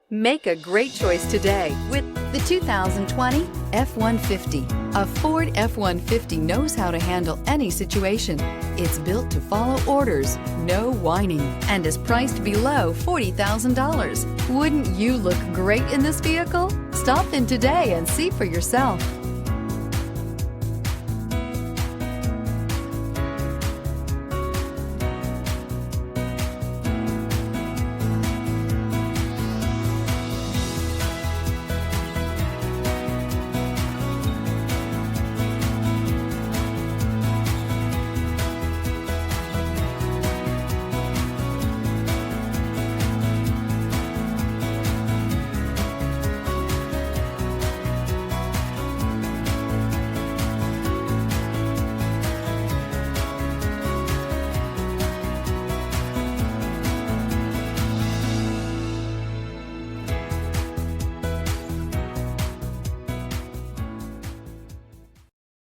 Make a great choice today with the 2020 F-150. A Ford F-150 knows how to handle any situation. It's built to follow orders, no whining, and is priced below $40,000. Wouldn't you look great in this vehicle? Stop in today and see for yourself.